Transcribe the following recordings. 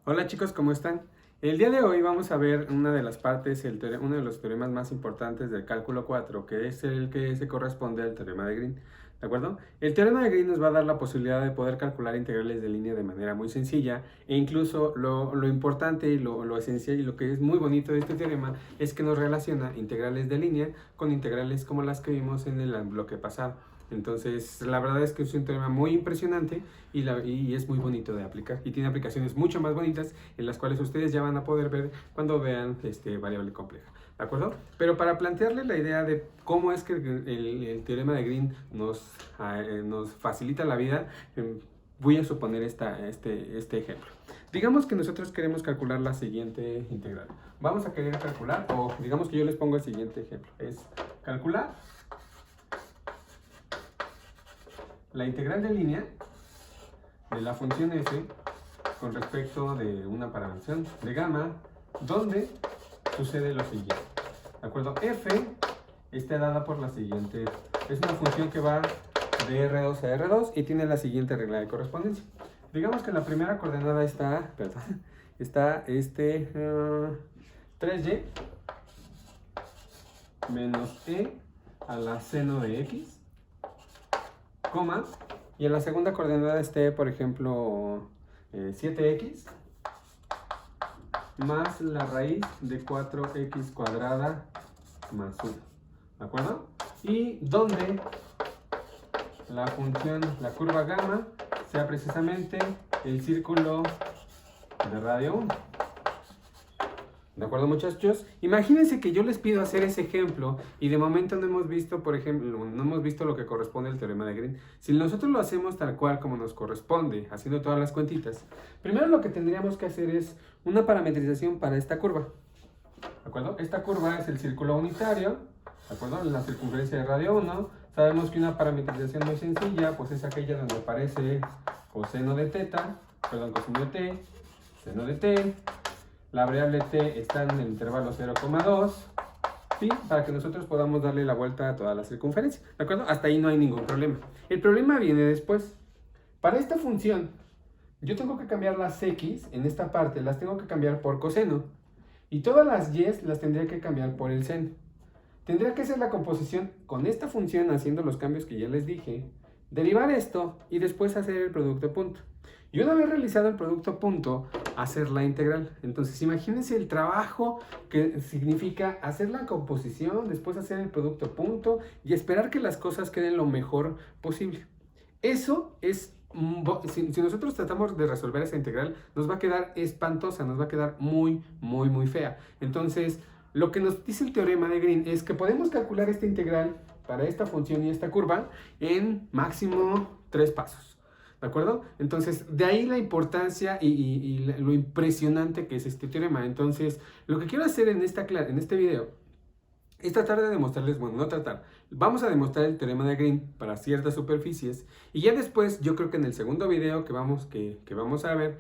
Hola chicos, ¿cómo están? El día de hoy vamos a ver una de las partes, uno de los teoremas más importantes del cálculo 4, que es el que se corresponde al teorema de Green. ¿De acuerdo? El teorema de Green nos va a dar la posibilidad de poder calcular integrales de línea de manera muy sencilla e incluso lo importante y lo esencial y lo que es muy bonito de este teorema es que nos relaciona integrales de línea con integrales como las que vimos en el bloque pasado. Entonces, la verdad es que es un teorema muy impresionante y es muy bonito de aplicar. Y tiene aplicaciones mucho más bonitas en las cuales ustedes ya van a poder ver cuando vean variable compleja. ¿De acuerdo? Pero para plantearles la idea de cómo es que el teorema de Green nos facilita la vida, voy a suponer este ejemplo. Digamos que nosotros queremos calcular la siguiente integral. Vamos a querer calcular, o digamos que yo les pongo el siguiente ejemplo. Es calcular la integral de línea de la función f con respecto de una parametrización de gamma, donde sucede lo siguiente. ¿De acuerdo? F está dada por la siguiente. Es una función que va de R2 a R2 y tiene la siguiente regla de correspondencia. Digamos que la primera coordenada está, perdón, está 3y menos e a la seno de x, coma, y en la segunda coordenada esté, por ejemplo, 7x más la raíz de 4x cuadrada más 1. ¿De acuerdo? Y donde la función, la curva gamma, sea precisamente el círculo de radio 1. ¿De acuerdo, muchachos? Imagínense que yo les pido hacer ese ejemplo y de momento no hemos visto, por ejemplo, no hemos visto lo que corresponde al teorema de Green. Si nosotros lo hacemos tal cual como nos corresponde, haciendo todas las cuentitas, primero lo que tendríamos que hacer es una parametrización para esta curva. ¿De acuerdo? Esta curva es el círculo unitario, ¿de acuerdo? En la circunferencia de radio 1. Sabemos que una parametrización muy sencilla, pues es aquella donde aparece coseno de teta, perdón, coseno de t, seno de t. La variable t está en el intervalo 0,2, ¿sí? Para que nosotros podamos darle la vuelta a toda la circunferencia, ¿de acuerdo? Hasta ahí no hay ningún problema. El problema viene después. Para esta función, yo tengo que cambiar las x en esta parte, las tengo que cambiar por coseno. Y todas las y las tendría que cambiar por el seno. Tendría que hacer la composición con esta función, haciendo los cambios que ya les dije, derivar esto y después hacer el producto punto. Y una vez realizado el producto punto, hacer la integral. Entonces imagínense el trabajo que significa hacer la composición, después hacer el producto punto y esperar que las cosas queden lo mejor posible. Eso es, si nosotros tratamos de resolver esa integral, nos va a quedar espantosa, nos va a quedar muy fea. Entonces, lo que nos dice el teorema de Green es que podemos calcular esta integral para esta función y esta curva en máximo 3 pasos. ¿De acuerdo? Entonces, de ahí la importancia y lo impresionante que es este teorema. Entonces, lo que quiero hacer en este video es tratar de demostrarles, bueno, no tratar, vamos a demostrar el teorema de Green para ciertas superficies y ya después, yo creo que en el segundo video que vamos a ver,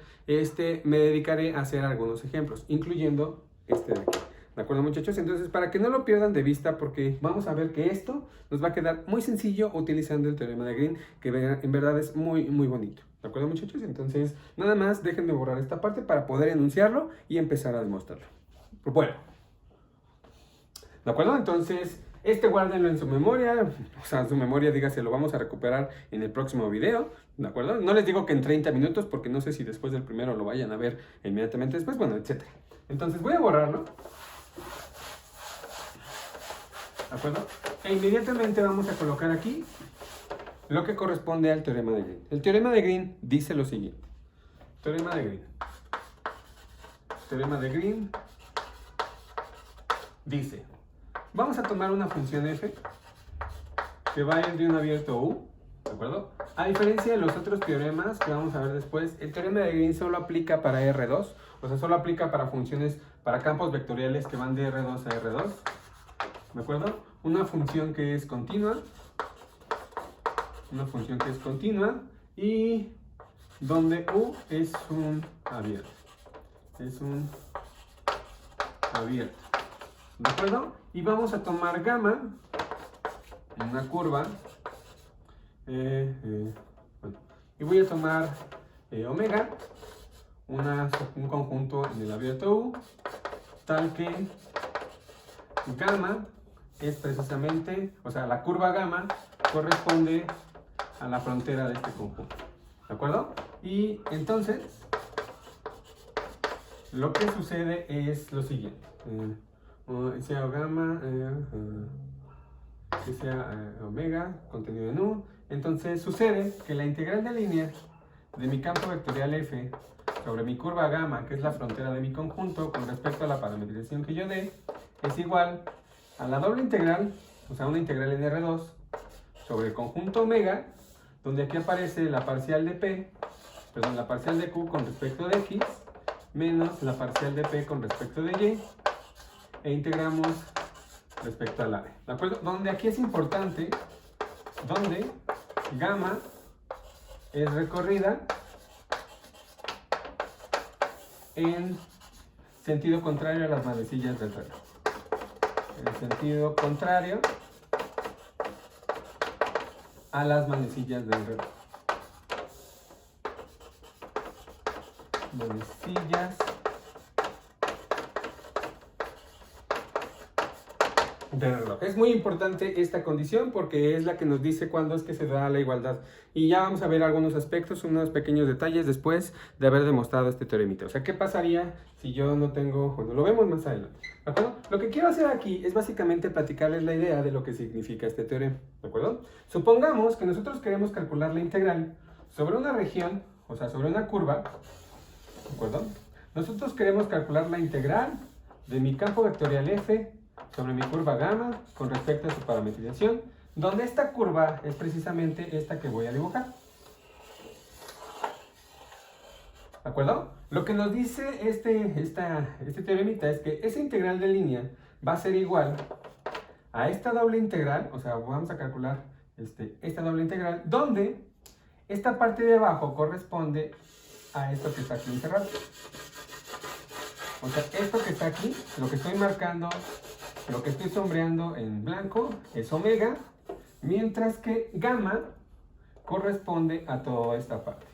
me dedicaré a hacer algunos ejemplos, incluyendo este de aquí. ¿De acuerdo, muchachos? Entonces, para que no lo pierdan de vista, porque vamos a ver que esto nos va a quedar muy sencillo utilizando el teorema de Green, que en verdad es muy bonito. ¿De acuerdo, muchachos? Entonces, nada más, déjenme borrar esta parte para poder enunciarlo y empezar a demostrarlo. Bueno. ¿De acuerdo? Entonces, guárdenlo en su memoria, o sea, en su memoria, dígase, lo vamos a recuperar en el próximo video, ¿de acuerdo? No les digo que en 30 minutos, porque no sé si después del primero lo vayan a ver inmediatamente después, bueno, etc. Entonces, voy a borrarlo, ¿de acuerdo? E inmediatamente vamos a colocar aquí lo que corresponde al teorema de Green. El teorema de Green dice lo siguiente. Teorema de Green. Teorema de Green dice... Vamos a tomar una función f que va a ir de un abierto u, ¿de acuerdo? A diferencia de los otros teoremas que vamos a ver después, el teorema de Green solo aplica para R2, o sea, solo aplica para funciones, para campos vectoriales que van de R2 a R2, ¿de acuerdo? Una función que es continua, y donde u es un abierto, ¿de acuerdo? Y vamos a tomar gamma, una curva, bueno, y voy a tomar omega, un conjunto en el abierto U, tal que gamma es precisamente, o sea, la curva gamma corresponde a la frontera de este conjunto, ¿de acuerdo? Y entonces, lo que sucede es lo siguiente. Sea gamma, que sea omega, contenido en U. Entonces sucede que la integral de línea de mi campo vectorial F sobre mi curva gamma, que es la frontera de mi conjunto, con respecto a la parametrización que yo dé, es igual a la doble integral, o sea, una integral en R2, sobre el conjunto omega, donde aquí aparece la parcial de P, perdón, la parcial de Q con respecto de X, menos la parcial de P con respecto de Y, e integramos respecto a la B, ¿de acuerdo? Donde aquí es importante, donde gamma es recorrida en sentido contrario a las manecillas del reloj. En sentido contrario a las manecillas del reloj. Manecillas del reloj. Es muy importante esta condición porque es la que nos dice cuándo es que se da la igualdad. Y ya vamos a ver algunos aspectos, unos pequeños detalles después de haber demostrado este teoremita. O sea, ¿qué pasaría si yo no tengo...? Bueno, lo vemos más adelante, ¿de acuerdo? Lo que quiero hacer aquí es básicamente platicarles la idea de lo que significa este teorema, ¿de acuerdo? Supongamos que nosotros queremos calcular la integral sobre una región, o sea, sobre una curva, ¿de acuerdo? Nosotros queremos calcular la integral de mi campo vectorial F sobre mi curva gamma con respecto a su parametrización, donde esta curva es precisamente esta que voy a dibujar. ¿De acuerdo? Lo que nos dice este teoremita es que esa integral de línea va a ser igual a esta doble integral, o sea, vamos a calcular esta doble integral, donde esta parte de abajo corresponde a esto que está aquí encerrado. O sea, esto que está aquí, lo que estoy marcando, lo que estoy sombreando en blanco es omega, mientras que gamma corresponde a toda esta parte.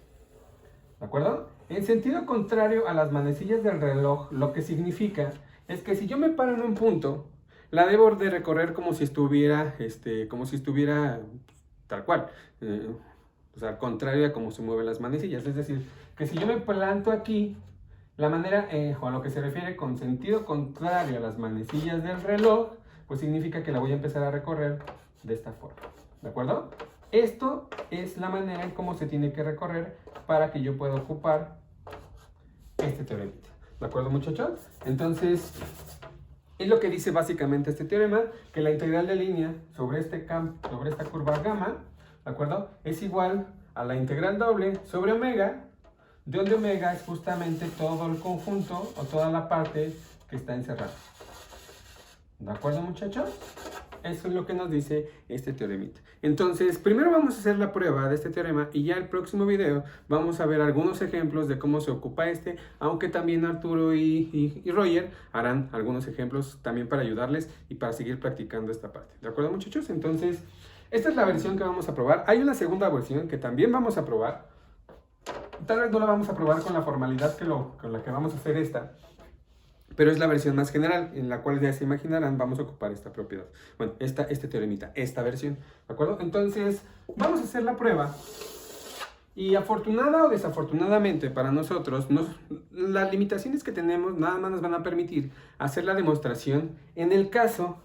¿De acuerdo? En sentido contrario a las manecillas del reloj, lo que significa es que si yo me paro en un punto, la debo de recorrer como si estuviera, tal cual. O sea, al contrario a cómo se mueven las manecillas. Es decir, que si yo me planto aquí, la manera, o a lo que se refiere con sentido contrario a las manecillas del reloj, pues significa que la voy a empezar a recorrer de esta forma. ¿De acuerdo? Esto es la manera en cómo se tiene que recorrer para que yo pueda ocupar este teoremita. ¿De acuerdo, muchachos? Entonces, es lo que dice básicamente este teorema, que la integral de línea sobre esta curva gamma, ¿de acuerdo? Es igual a la integral doble sobre omega, donde omega es justamente todo el conjunto o toda la parte que está encerrada. ¿De acuerdo, muchachos? Eso es lo que nos dice este teoremita. Entonces, primero vamos a hacer la prueba de este teorema y ya el próximo video vamos a ver algunos ejemplos de cómo se ocupa aunque también Arturo y Roger harán algunos ejemplos también para ayudarles y para seguir practicando esta parte. ¿De acuerdo, muchachos? Entonces, esta es la versión que vamos a probar. Hay una segunda versión que también vamos a probar. Tal vez no la vamos a probar con la formalidad con la que vamos a hacer esta, pero es la versión más general, en la cual ya se imaginarán, vamos a ocupar esta propiedad. Bueno, este teoremita, esta versión, ¿de acuerdo? Entonces, vamos a hacer la prueba. Y afortunada o desafortunadamente para nosotros, las limitaciones que tenemos nada más nos van a permitir hacer la demostración en el caso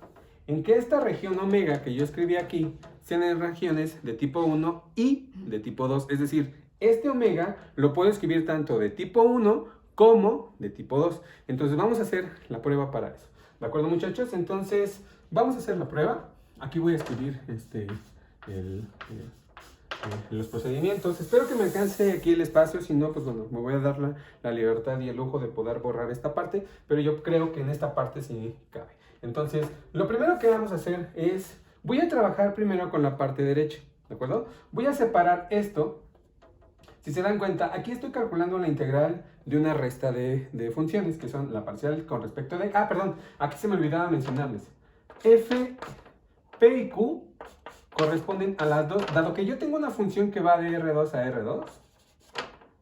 en que esta región omega que yo escribí aquí sean en regiones de tipo 1 y de tipo 2, es decir, este omega lo puedo escribir tanto de tipo 1 como de tipo 2. Entonces vamos a hacer la prueba para eso. ¿De acuerdo, muchachos? Entonces vamos a hacer la prueba. Aquí voy a escribir los procedimientos. Espero que me alcance aquí el espacio. Si no, pues bueno, me voy a dar la libertad y el lujo de poder borrar esta parte. Pero yo creo que en esta parte sí cabe. Entonces, lo primero que vamos a hacer es... Voy a trabajar primero con la parte derecha. ¿De acuerdo? Voy a separar esto. Si se dan cuenta, aquí estoy calculando la integral de una resta de funciones, que son la parcial con respecto de... perdón, aquí se me olvidaba mencionarles. F, P y Q corresponden a las dos. Dado que yo tengo una función que va de R2 a R2,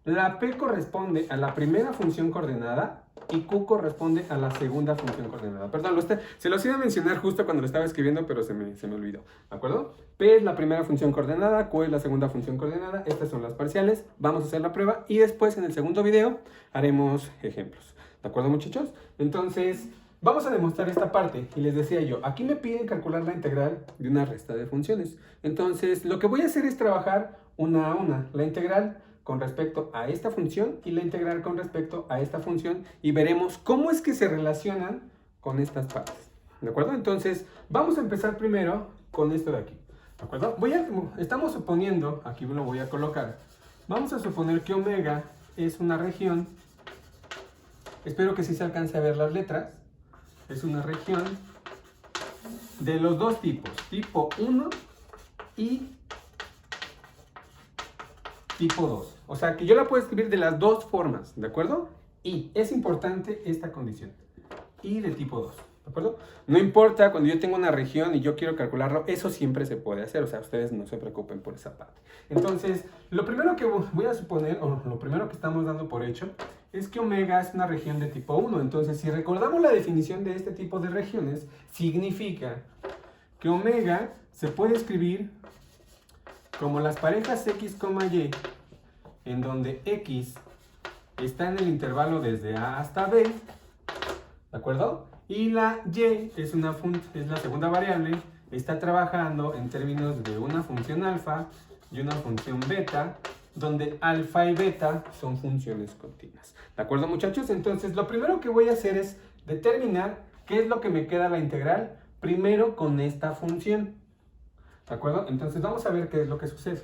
La P corresponde a la primera función coordenada y Q corresponde a la segunda función coordenada. Perdón, se los iba a mencionar justo cuando lo estaba escribiendo, pero se me olvidó. ¿De acuerdo? P es la primera función coordenada, Q es la segunda función coordenada. Estas son las parciales. Vamos a hacer la prueba y después en el segundo video haremos ejemplos. ¿De acuerdo, muchachos? Entonces, vamos a demostrar esta parte. Y les decía yo, aquí me piden calcular la integral de una resta de funciones. Entonces, lo que voy a hacer es trabajar una a una. La integral con respecto a esta función y la integral con respecto a esta función y veremos cómo es que se relacionan con estas partes. ¿De acuerdo? Entonces, vamos a empezar primero con esto de aquí. ¿De acuerdo? Estamos suponiendo, aquí lo voy a colocar, vamos a suponer que omega es una región, espero que sí se alcance a ver las letras, es una región de los dos tipos, tipo 1 y tipo 2. O sea, que yo la puedo escribir de las dos formas, ¿de acuerdo? Y es importante esta condición. Y de tipo 2, ¿de acuerdo? No importa cuando yo tengo una región y yo quiero calcularlo, eso siempre se puede hacer. O sea, ustedes no se preocupen por esa parte. Entonces, lo primero que voy a suponer, o lo primero que estamos dando por hecho, es que omega es una región de tipo 1. Entonces, si recordamos la definición de este tipo de regiones, significa que omega se puede escribir como las parejas X, Y, en donde X está en el intervalo desde A hasta B, ¿de acuerdo? Y la Y es la segunda variable, está trabajando en términos de una función alfa y una función beta, donde alfa y beta son funciones continuas. ¿De acuerdo, muchachos? Entonces, lo primero que voy a hacer es determinar qué es lo que me queda la integral, primero con esta función. ¿De acuerdo? Entonces vamos a ver qué es lo que sucede.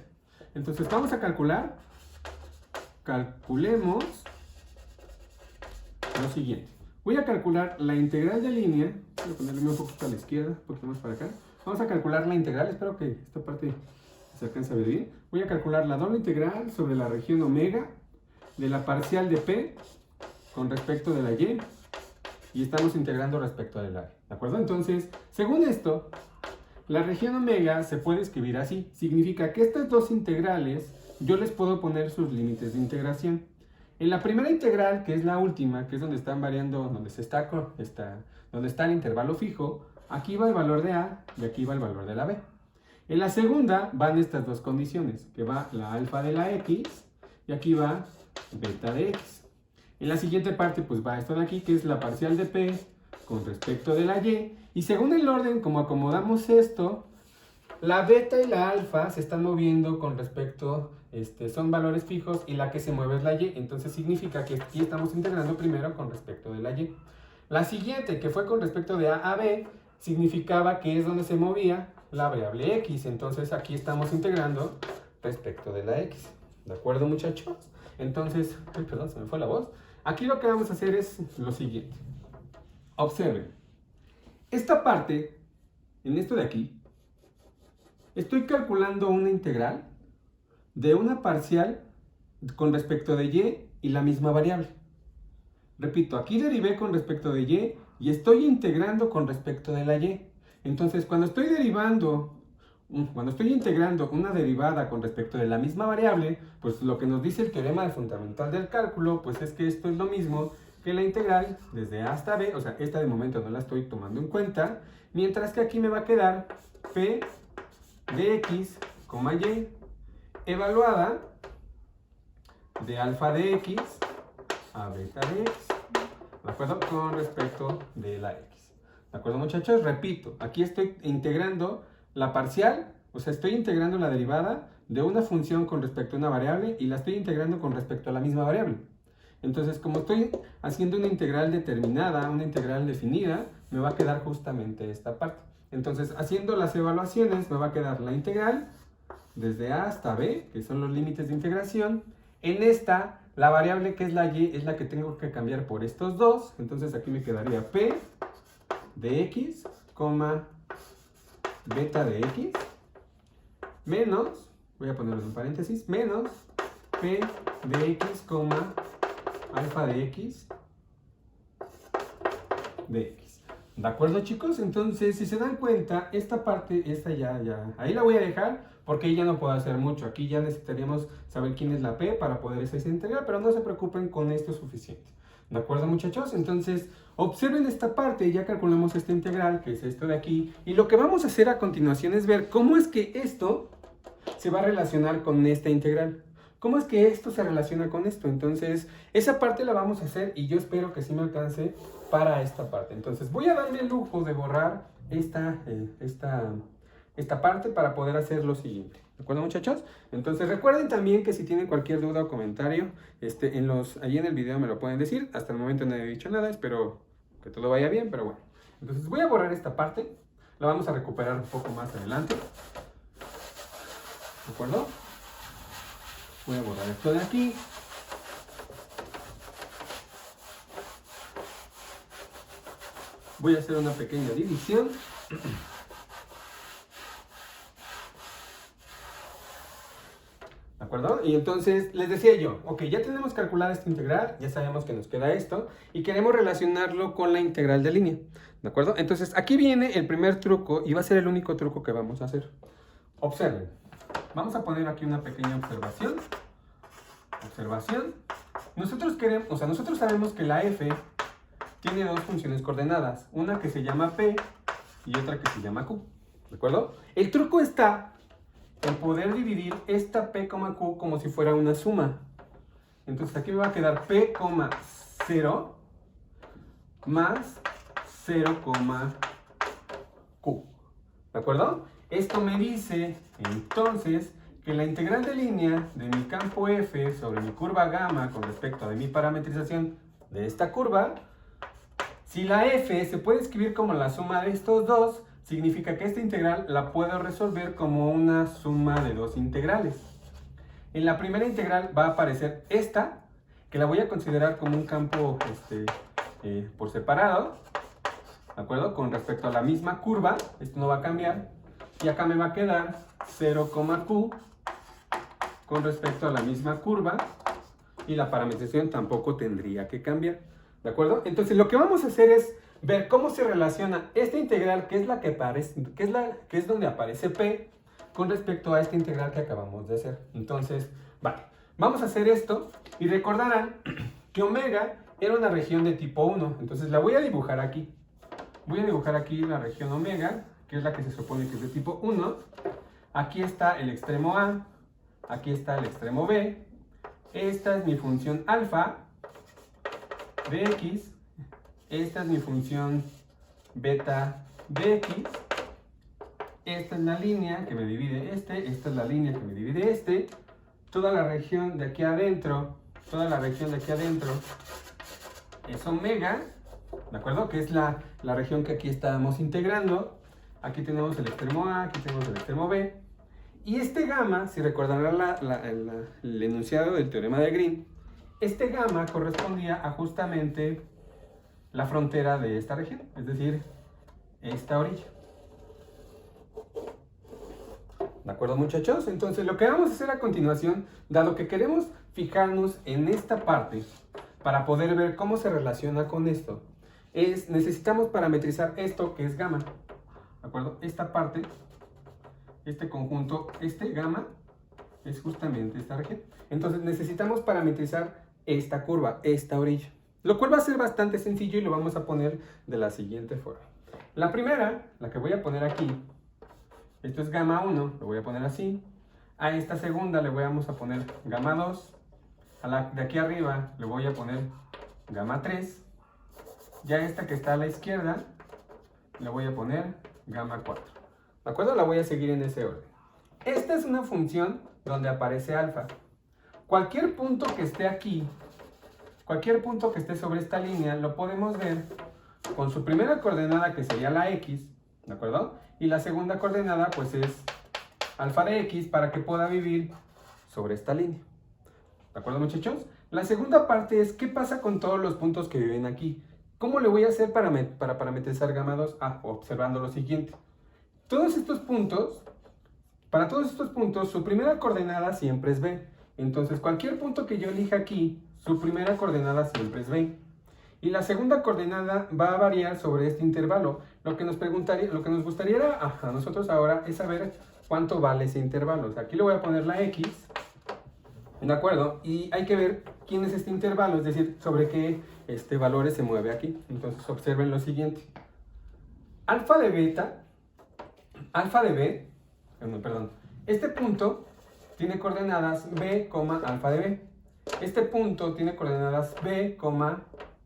Entonces vamos a calcular. Calculemos lo siguiente. Voy a calcular la integral de línea. Voy a ponerme un poquito a la izquierda, un poquito más para acá. Vamos a calcular la integral. Espero que esta parte se alcance a ver bien. Voy a calcular la doble integral sobre la región omega de la parcial de P con respecto de la Y. Y estamos integrando respecto del área. ¿De acuerdo? Entonces, según esto, la región omega se puede escribir así. Significa que estas dos integrales yo les puedo poner sus límites de integración. En la primera integral, que es la última, que es donde están variando, donde está el intervalo fijo, aquí va el valor de A y aquí va el valor de la B. En la segunda van estas dos condiciones, que va la alfa de la X y aquí va beta de X. En la siguiente parte pues va esto de aquí, que es la parcial de P con respecto de la Y. Y según el orden, como acomodamos esto, la beta y la alfa se están moviendo con respecto, son valores fijos y la que se mueve es la Y. Entonces significa que aquí estamos integrando primero con respecto de la Y. La siguiente, que fue con respecto de A a B, significaba que es donde se movía la variable X. Entonces aquí estamos integrando respecto de la X. ¿De acuerdo, muchachos? Entonces, perdón, se me fue la voz. Aquí lo que vamos a hacer es lo siguiente. Observen. Esta parte, en esto de aquí, estoy calculando una integral de una parcial con respecto de Y la misma variable. Repito, aquí derivé con respecto de Y estoy integrando con respecto de la Y. Entonces, cuando estoy integrando una derivada con respecto de la misma variable, pues lo que nos dice el teorema fundamental del cálculo, pues es que esto es lo mismo que la integral desde A hasta B, o sea, esta de momento no la estoy tomando en cuenta, mientras que aquí me va a quedar P de X, Y, evaluada de alfa de X a beta de X, ¿de acuerdo? Con respecto de la X. ¿De acuerdo, muchachos? Repito, aquí estoy integrando la parcial, o sea, estoy integrando la derivada de una función con respecto a una variable y la estoy integrando con respecto a la misma variable. Entonces, como estoy haciendo una integral determinada, una integral definida, me va a quedar justamente esta parte. Entonces, haciendo las evaluaciones, me va a quedar la integral desde A hasta B, que son los límites de integración. En esta, la variable que es la Y es la que tengo que cambiar por estos dos. Entonces, aquí me quedaría P de X, beta de X, menos, voy a ponerlo en paréntesis, menos P de X, alfa de X de X. ¿De acuerdo, chicos? Entonces, si se dan cuenta, esta parte, esta ya, ahí la voy a dejar porque ahí ya no puedo hacer mucho. Aquí ya necesitaríamos saber quién es la P para poder hacer esa integral, pero no se preocupen, con esto es suficiente. ¿De acuerdo, muchachos? Entonces, observen esta parte, ya calculamos esta integral, que es esto de aquí, y lo que vamos a hacer a continuación es ver cómo es que esto se va a relacionar con esta integral. ¿Cómo es que esto se relaciona con esto? Entonces, esa parte la vamos a hacer y yo espero que sí me alcance para esta parte. Entonces, voy a darme el lujo de borrar esta parte para poder hacer lo siguiente. ¿De acuerdo, muchachos? Entonces, recuerden también que si tienen cualquier duda o comentario, ahí en el video me lo pueden decir. Hasta el momento no he dicho nada, espero que todo vaya bien, pero bueno. Entonces, voy a borrar esta parte. La vamos a recuperar un poco más adelante. ¿De acuerdo? Voy a borrar esto de aquí. Voy a hacer una pequeña división. ¿De acuerdo? Y entonces les decía yo, ok, ya tenemos calculada esta integral, ya sabemos que nos queda esto, y queremos relacionarlo con la integral de línea. ¿De acuerdo? Entonces aquí viene el primer truco, y va a ser el único truco que vamos a hacer. Observen. Vamos a poner aquí una pequeña observación. Nosotros sabemos que la f tiene dos funciones coordenadas, una que se llama p y otra que se llama q, ¿de acuerdo? El truco está en poder dividir esta p, q como si fuera una suma. Entonces aquí me va a quedar p, 0 más 0, q, ¿de acuerdo? Esto me dice entonces que la integral de línea de mi campo f sobre mi curva gamma con respecto a mi parametrización de esta curva, si la f se puede escribir como la suma de estos dos, significa que esta integral la puedo resolver como una suma de dos integrales. En la primera integral va a aparecer esta, que la voy a considerar como un campo por separado, ¿de acuerdo? Con respecto a la misma curva, esto no va a cambiar. Y acá me va a quedar 0, q con respecto a la misma curva, y la parametrización tampoco tendría que cambiar, ¿de acuerdo? Entonces lo que vamos a hacer es ver cómo se relaciona esta integral, que es la que aparece, que es donde aparece p, con respecto a esta integral que acabamos de hacer. Entonces, vale, vamos a hacer esto y recordarán que omega era una región de tipo 1, entonces la voy a dibujar aquí. Voy a dibujar aquí la región omega, que es la que se supone que es de tipo 1. Aquí está el extremo A, aquí está el extremo B. Esta es mi función alfa de x. Esta es mi función beta de x. Esta es la línea que me divide esta es la línea que me divide Toda la región de aquí adentro, es omega, ¿de acuerdo? Que es la región que aquí estábamos integrando. Aquí tenemos el extremo A, aquí tenemos el extremo B. Y este gamma, si recordarán el enunciado del teorema de Green, este gamma correspondía a justamente la frontera de esta región, es decir, esta orilla. ¿De acuerdo, muchachos? Entonces lo que vamos a hacer a continuación, dado que queremos fijarnos en esta parte para poder ver cómo se relaciona con esto, necesitamos parametrizar esto que es gamma. ¿De acuerdo? Esta parte, este conjunto, gamma, es justamente esta región. Entonces necesitamos parametrizar esta curva, esta orilla. Lo cual va a ser bastante sencillo y lo vamos a poner de la siguiente forma. La primera, la que voy a poner aquí, esto es gamma 1, lo voy a poner así. A esta segunda le vamos a poner gamma 2. A la de aquí arriba le voy a poner gamma 3. Ya esta que está a la izquierda le voy a poner gamma 4. ¿De acuerdo? La voy a seguir en ese orden. Esta es una función donde aparece alfa. Cualquier punto que esté aquí, cualquier punto que esté sobre esta línea, lo podemos ver con su primera coordenada, que sería la x, ¿de acuerdo? Y la segunda coordenada, pues es alfa de x, para que pueda vivir sobre esta línea. ¿De acuerdo, muchachos? La segunda parte es, ¿qué pasa con todos los puntos que viven aquí? ¿Cómo le voy a hacer para parametrizar gamma 2? Observando lo siguiente. Para todos estos puntos, su primera coordenada siempre es b. Entonces, cualquier punto que yo elija aquí, su primera coordenada siempre es b. Y la segunda coordenada va a variar sobre este intervalo. Lo que nos gustaría a nosotros ahora es saber, cuánto vale ese intervalo. O sea, aquí le voy a poner la X, ¿de acuerdo? Y hay que ver quién es este intervalo, es decir, sobre qué valores se mueve aquí. Entonces observen lo siguiente. Alfa de beta, alfa de B, perdón, este punto tiene coordenadas B, alfa de B. Este punto tiene coordenadas B,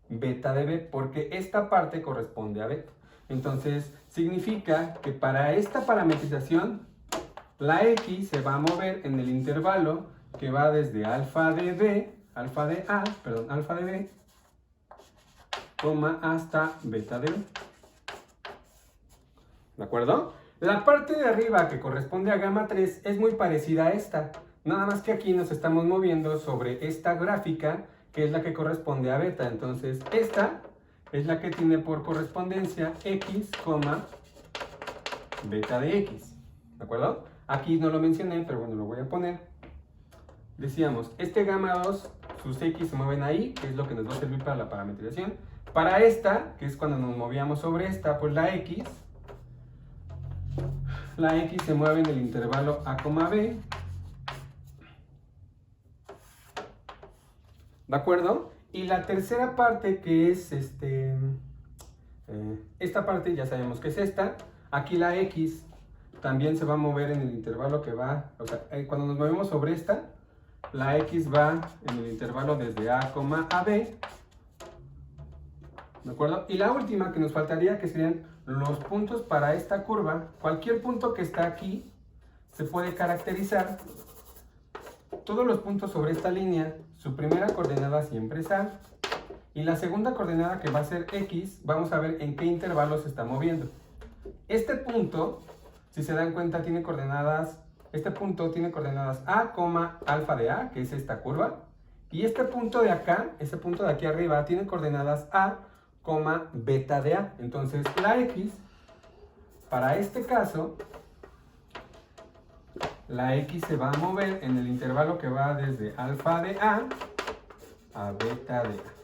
beta de B, porque esta parte corresponde a beta. Entonces, significa que para esta parametrización, la X se va a mover en el intervalo que va desde alfa de B, alfa de B, hasta beta de B. ¿De acuerdo? La parte de arriba que corresponde a gamma 3 es muy parecida a esta. Nada más que aquí nos estamos moviendo sobre esta gráfica que es la que corresponde a beta. Entonces, esta es la que tiene por correspondencia X, beta de X. ¿De acuerdo? Aquí no lo mencioné, pero bueno, lo voy a poner. Decíamos, este gamma 2, sus X se mueven ahí, que es lo que nos va a servir para la parametrización. Para esta, que es cuando nos movíamos sobre esta, pues la X se mueve en el intervalo A, B. ¿De acuerdo? Y la tercera parte que es esta parte, ya sabemos que es esta. Aquí la X también se va a mover en el intervalo que va, o sea, cuando nos movemos sobre esta, la X va en el intervalo desde A, B. ¿De acuerdo? Y la última que nos faltaría, que serían los puntos para esta curva. Cualquier punto que está aquí se puede caracterizar. Todos los puntos sobre esta línea, su primera coordenada siempre es A. Y la segunda coordenada, que va a ser X, vamos a ver en qué intervalo se está moviendo. Este punto, si se dan cuenta, tiene coordenadas, este punto tiene coordenadas A, alfa de A, que es esta curva. Y este punto de acá, ese punto de aquí arriba, tiene coordenadas A, beta de A. Entonces, la X, para este caso, la X se va a mover en el intervalo que va desde alfa de A a beta de A.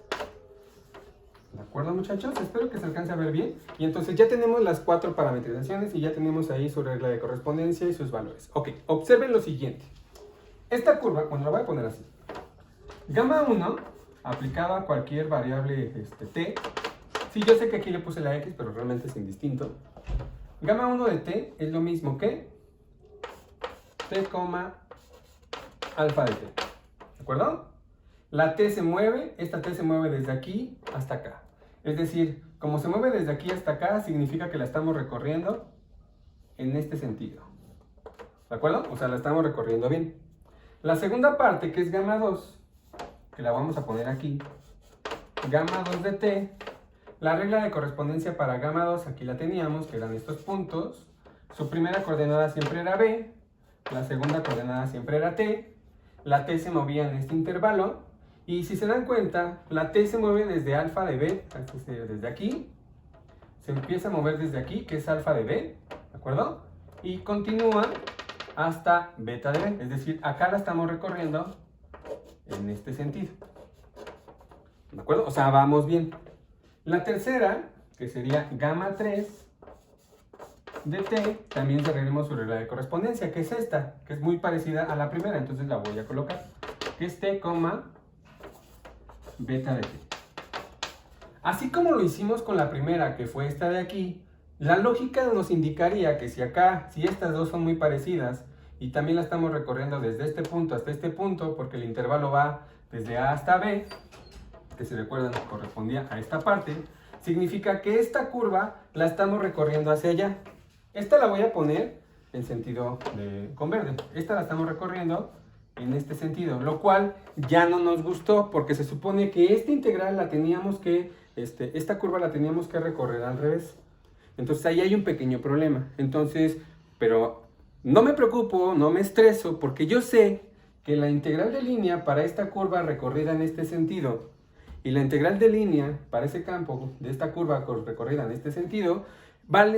¿De acuerdo, muchachos? Espero que se alcance a ver bien. Y entonces ya tenemos las 4 parametrizaciones y ya tenemos ahí su regla de correspondencia y sus valores. Ok, observen lo siguiente. Esta curva, bueno, la voy a poner así. Gamma 1, aplicado a cualquier variable t. Sí, yo sé que aquí le puse la X, pero realmente es indistinto. Gamma 1 de t es lo mismo que t, alfa de t. ¿De acuerdo? La t se mueve, esta t se mueve desde aquí hasta acá. Es decir, como se mueve desde aquí hasta acá, significa que la estamos recorriendo en este sentido. ¿De acuerdo? O sea, la estamos recorriendo bien. La segunda parte, que es gamma 2, que la vamos a poner aquí. Gamma 2 de t. La regla de correspondencia para gamma 2, aquí la teníamos, que eran estos puntos. Su primera coordenada siempre era B, la segunda coordenada siempre era T, la T se movía en este intervalo, y si se dan cuenta, la T se mueve desde alfa de B, desde aquí, se empieza a mover desde aquí, que es alfa de B, ¿de acuerdo? Y continúa hasta beta de B, es decir, acá la estamos recorriendo en este sentido. ¿De acuerdo? O sea, vamos bien. La tercera, que sería gamma 3 de t, también cerraremos su regla de correspondencia, que es esta, que es muy parecida a la primera, entonces la voy a colocar, que es t, beta de t. Así como lo hicimos con la primera, que fue esta de aquí, la lógica nos indicaría que si acá, si estas dos son muy parecidas, y también la estamos recorriendo desde este punto hasta este punto, porque el intervalo va desde A hasta B, que si recuerdan correspondía a esta parte, significa que esta curva la estamos recorriendo hacia allá. Esta la voy a poner en sentido con verde. Esta la estamos recorriendo en este sentido, lo cual ya no nos gustó porque se supone que esta integral la teníamos que, esta curva la teníamos que recorrer al revés. Entonces ahí hay un pequeño problema. Entonces, pero no me preocupo, no me estreso, porque yo sé que la integral de línea para esta curva recorrida en este sentido y la integral de línea para ese campo de esta curva recorrida en este sentido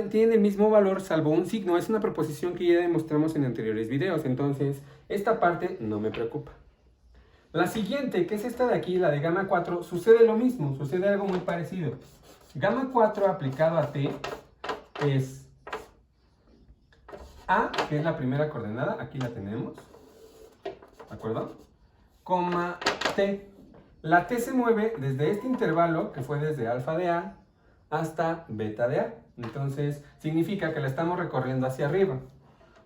tienen el mismo valor salvo un signo. Es una proposición que ya demostramos en anteriores videos, entonces esta parte no me preocupa. La siguiente, que es esta de aquí, la de gamma 4, sucede lo mismo, sucede algo muy parecido. Gamma 4 aplicado a t es A, que es la primera coordenada, aquí la tenemos, ¿de acuerdo? Coma T. La T se mueve desde este intervalo, que fue desde alfa de A hasta beta de A. Entonces, significa que la estamos recorriendo hacia arriba,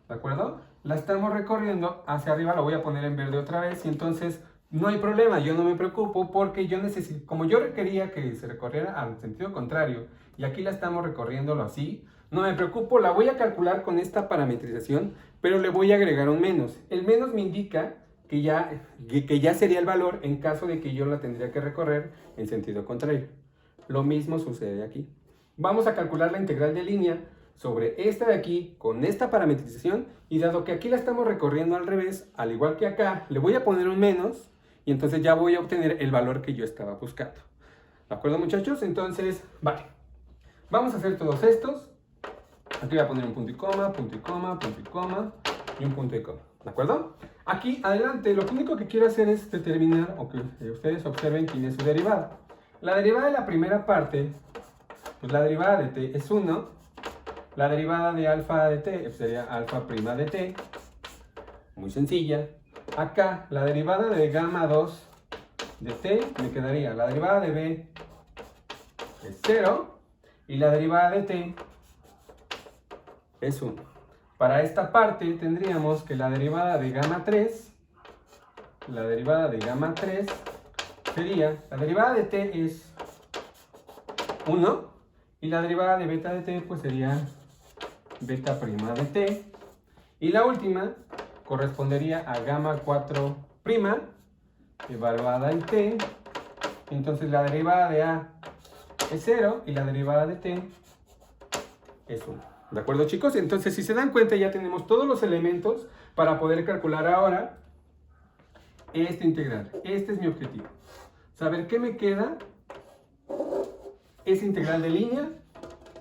¿de acuerdo? La estamos recorriendo hacia arriba, lo voy a poner en verde otra vez, y entonces no hay problema, yo no me preocupo porque yo necesito, como yo requería que se recorriera al sentido contrario, y aquí la estamos recorriéndolo así, no me preocupo, la voy a calcular con esta parametrización, pero le voy a agregar un menos. El menos me indica que ya sería el valor en caso de que yo la tendría que recorrer en sentido contrario. Lo mismo sucede aquí. Vamos a calcular la integral de línea sobre esta de aquí con esta parametrización, y dado que aquí la estamos recorriendo al revés, al igual que acá, le voy a poner un menos y entonces ya voy a obtener el valor que yo estaba buscando. ¿De acuerdo, muchachos? Entonces, vale. Vamos a hacer todos estos. Aquí voy a poner un punto y coma, punto y coma, punto y coma y un punto y coma. ¿De acuerdo? Aquí, adelante, lo único que quiero hacer es determinar, o que ustedes observen quién es su derivada. La derivada de la primera parte, pues la derivada de t es 1. La derivada de alfa de t sería alfa prima de t. Muy sencilla. Acá, la derivada de gamma 2 de t me quedaría. La derivada de b es 0. Y la derivada de t es 1. Para esta parte tendríamos que la derivada de gamma 3, sería, la derivada de t es 1, y la derivada de beta de t pues sería beta prima de t, y la última correspondería a gamma 4 prima evaluada en t. Entonces la derivada de a es 0 y la derivada de t es 1. ¿De acuerdo, chicos? Entonces, si se dan cuenta, ya tenemos todos los elementos para poder calcular ahora esta integral. Este es mi objetivo. Saber qué me queda esa integral de línea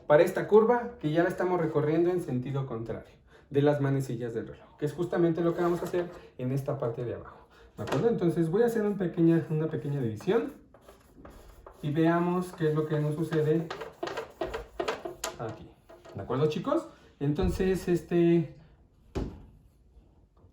para esta curva que ya la estamos recorriendo en sentido contrario de las manecillas del reloj, que es justamente lo que vamos a hacer en esta parte de abajo. ¿De acuerdo? Entonces voy a hacer una pequeña división y veamos qué es lo que nos sucede aquí. ¿De acuerdo, chicos? Entonces,